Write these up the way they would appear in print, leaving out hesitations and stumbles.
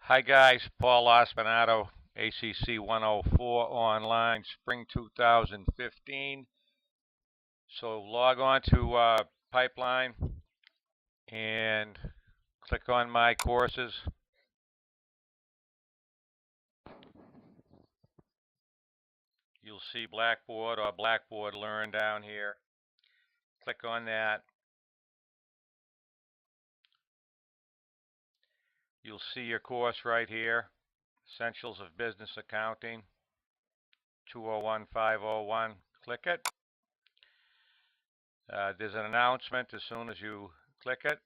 Hi guys, Paul Ospinato, Acc104 online, spring 2015. So log on to Pipeline and click on My Courses. You'll see Blackboard or Blackboard Learn down here. Click on that. You'll see your course right here, Essentials of Business Accounting, 201501. Click it. There's an announcement as soon as you click it.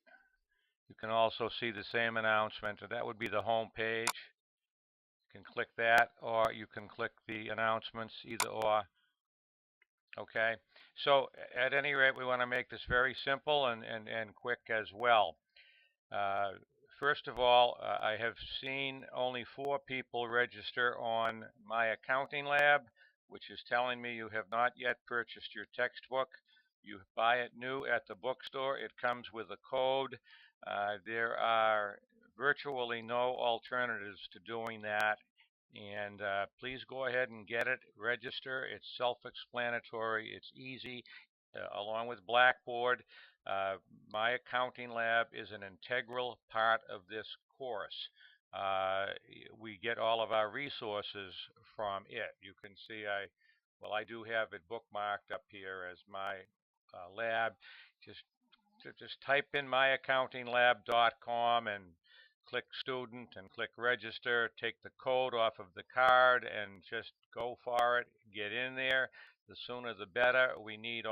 You can also see the same announcement, and that would be the home page. You can click that, or you can click the announcements, either or. Okay, so at any rate, we want to make this very simple and quick as well. First of all, I have seen only 4 people register on My Accounting Lab, which is telling me you have not yet purchased your textbook. You buy it new at the bookstore. It comes with a code. There are virtually no alternatives to doing that. And please go ahead and get it, register. It's self-explanatory, it's easy. Along with Blackboard, My Accounting Lab is an integral part of this course. We get all of our resources from it. You can see I do have it bookmarked up here as My Lab. Just type in myaccountinglab.com and click student and click register, take the code off of the card and just go for it, get in there. The sooner the better. We need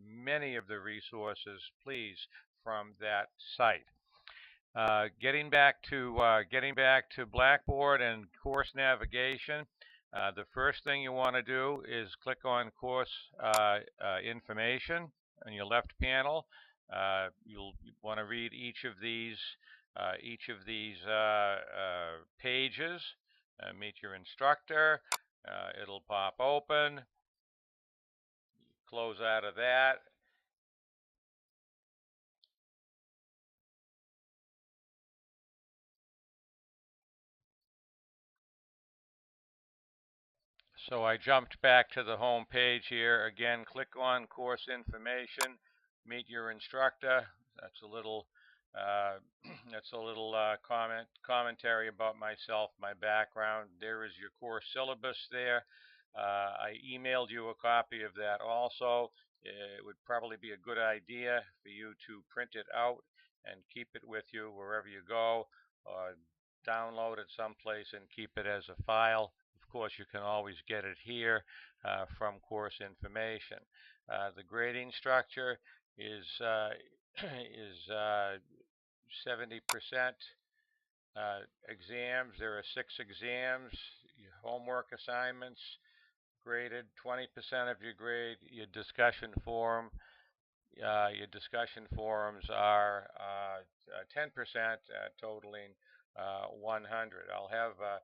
many of the resources, please, from that site. Getting back to Blackboard and course navigation. The first thing you want to do is click on course information on your left panel. You'll want to read each of these pages. Meet your instructor. It'll pop open. Close out of that. So I jumped back to the home page here. Again, click on course information. Meet your instructor. That's a little commentary about myself, my background. There is your course syllabus there. I emailed you a copy of that also. It would probably be a good idea for you to print it out and keep it with you wherever you go, or download it someplace and keep it as a file. Of course, you can always get it here from course information. The grading structure is 70% exams. There are 6 exams. Your homework assignments graded 20% of your grade. Your discussion forum. Your discussion forums are 10%, totaling 100. I'll have a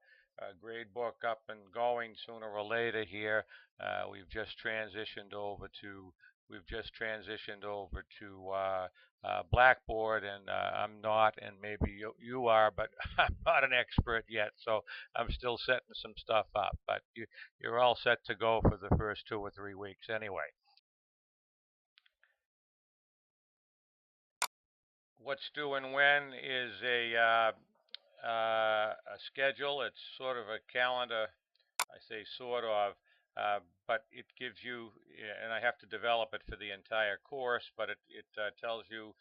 grade book up and going sooner or later here. We've just transitioned over to Blackboard, and I'm not, and maybe you are, but I'm not an expert yet, so I'm still setting some stuff up. But you're all set to go for the first 2 or 3 weeks anyway. What's due and when is a schedule. It's sort of a calendar. I say sort of, but it gives you, and I have to develop it for the entire course, but it tells you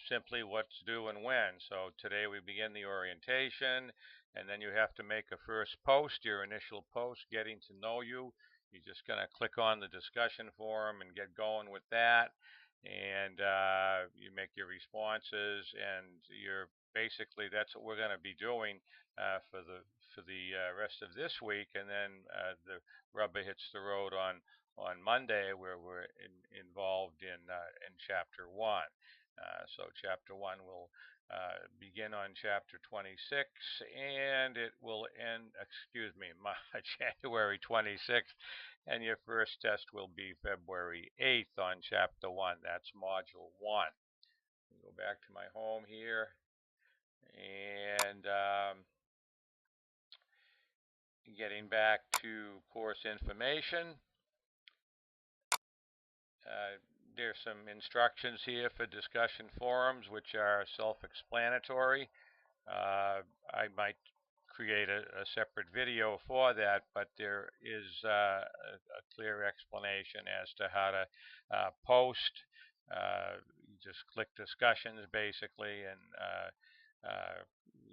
simply what's due and when. So today we begin the orientation, and then you have to make a first post, your initial post, getting to know you. You're just going to click on the discussion forum and get going with that. And you make your responses, and you're basically, that's what we're going to be doing for the rest of this week, and then the rubber hits the road on Monday, where we're involved in chapter 1. So chapter 1 will begin on chapter 26, and it will end, January 26th, and your first test will be February 8th on chapter 1. That's module 1. Go back to my home here, and Getting back to course information, there's some instructions here for discussion forums, which are self-explanatory. I might create a separate video for that, but there is a clear explanation as to how to post. You just click discussions basically, and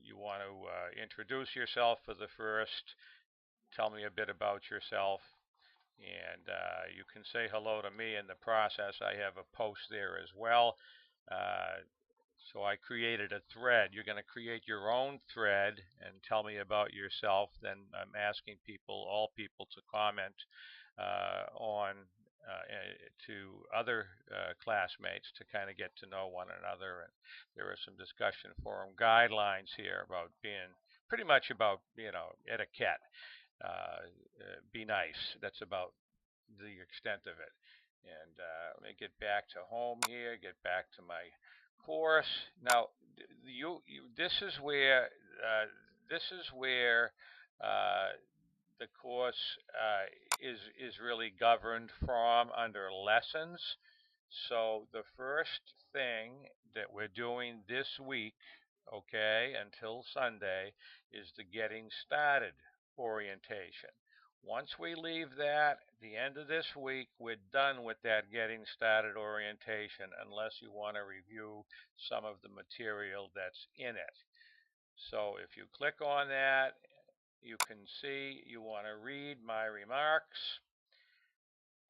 you want to introduce yourself for the first, tell me a bit about yourself, and you can say hello to me in the process. I have a post there as well. So I created a thread. You're going to create your own thread and tell me about yourself. Then I'm asking people, all people, to comment on to other classmates to kind of get to know one another. And there are some discussion forum guidelines here about being pretty much about, etiquette. Be nice. That's about the extent of it. And let me get back to home here, get back to my course. Now, this is where the course is really governed from under lessons. So the first thing that we're doing this week, okay, until Sunday, is the getting started orientation. Once we leave that, at the end of this week, we're done with that getting started orientation unless you want to review some of the material that's in it. So if you click on that, you can see you want to read my remarks,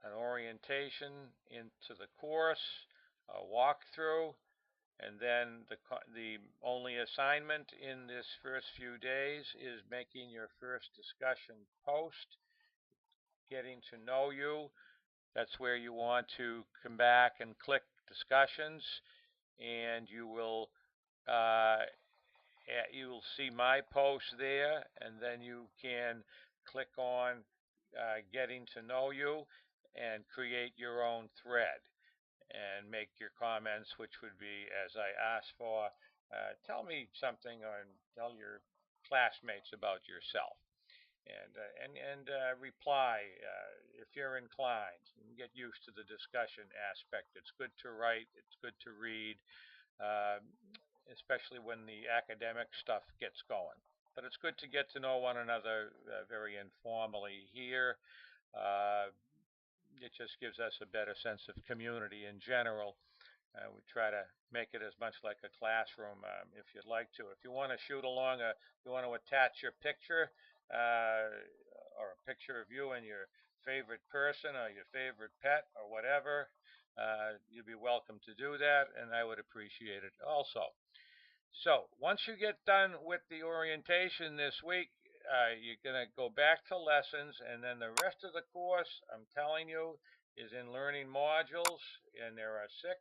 an orientation into the course, a walkthrough, and then the only assignment in this first few days is making your first discussion post, getting to know you. That's where you want to come back and click discussions, and you will see my post there, and then you can click on getting to know you and create your own thread and make your comments, which would be, as I asked for, tell me something or tell your classmates about yourself, and reply if you're inclined, and get used to the discussion aspect. It's good to write, it's good to read, especially when the academic stuff gets going. But it's good to get to know one another very informally here. It just gives us a better sense of community in general. We try to make it as much like a classroom if you'd like to. If you want to shoot along, if you want to attach your picture or a picture of you and your favorite person or your favorite pet or whatever, you'd be welcome to do that, and I would appreciate it also. So once you get done with the orientation this week, you're going to go back to lessons, and then the rest of the course, I'm telling you, is in learning modules, and there are 6,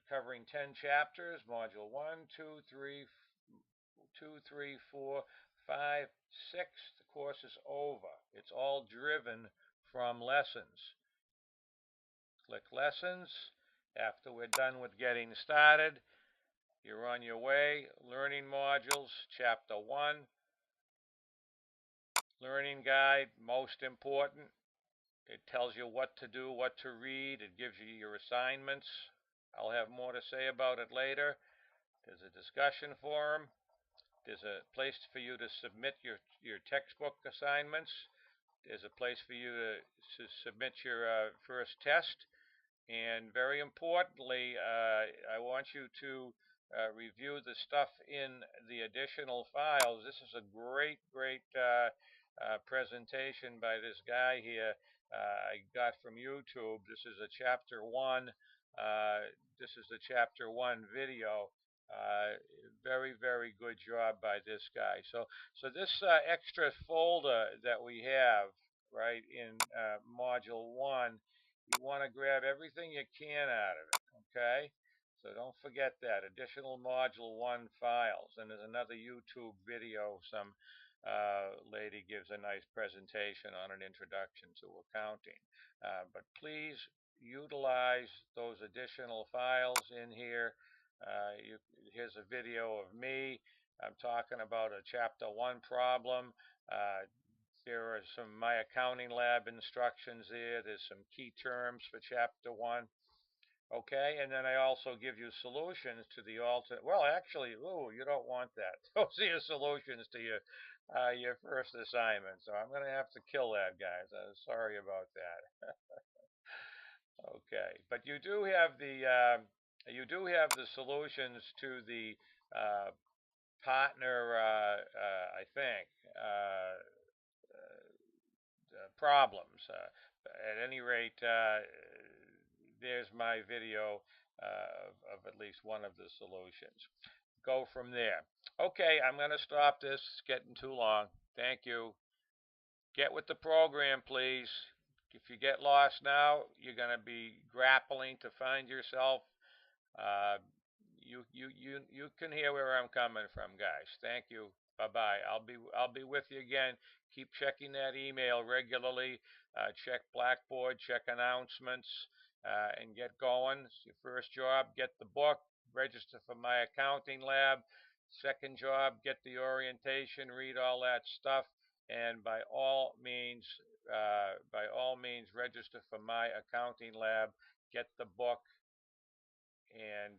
covering 10 chapters. Module 1, 2, 3, 4, 5, 6. The course is over. It's all driven from lessons. Click lessons. After we're done with getting started, you're on your way. Learning modules, chapter 1. Learning guide, most important. It tells you what to do, what to read. It gives you your assignments. I'll have more to say about it later. There's a discussion forum. There's a place for you to submit your textbook assignments. There's a place for you to submit your first test. And very importantly, I want you to review the stuff in the additional files. This is a great presentation by this guy here I got from YouTube. This is a chapter 1. This is the chapter 1 video. Very good job by this guy. So this extra folder that we have right in module 1, you want to grab everything you can out of it, okay? So don't forget that. Additional module 1 files. And there's another YouTube video. Some lady gives a nice presentation on an introduction to accounting. But please utilize those additional files in here. Here's a video of me. I'm talking about a Chapter 1 problem. There are some My Accounting Lab instructions there. There's some key terms for Chapter 1. Okay, and then I also give you solutions to the alternate. Well, actually, ooh, you don't want that. Those are your solutions to your first assignment. So I'm going to have to kill that, guys. Sorry about that. Okay, but you do have the solutions to the uh, partner, I think, problems. At any rate, there's my video of at least one of the solutions. Go from there. Okay, I'm going to stop this. It's getting too long. Thank you. Get with the program, please. If you get lost now, you're going to be grappling to find yourself. Uh, you can hear where I'm coming from, guys. Thank you. Bye-bye. I'll be with you again. Keep checking that email regularly. Check Blackboard, check announcements, and get going. It's your first job. Get the book. Register for my accounting lab. Second job, get the orientation. Read all that stuff. And by all means, register for my accounting lab. Get the book, and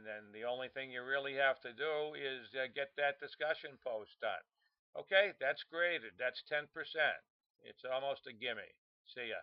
then the only thing you really have to do is get that discussion post done. Okay, that's graded. That's 10%. It's almost a gimme. See ya.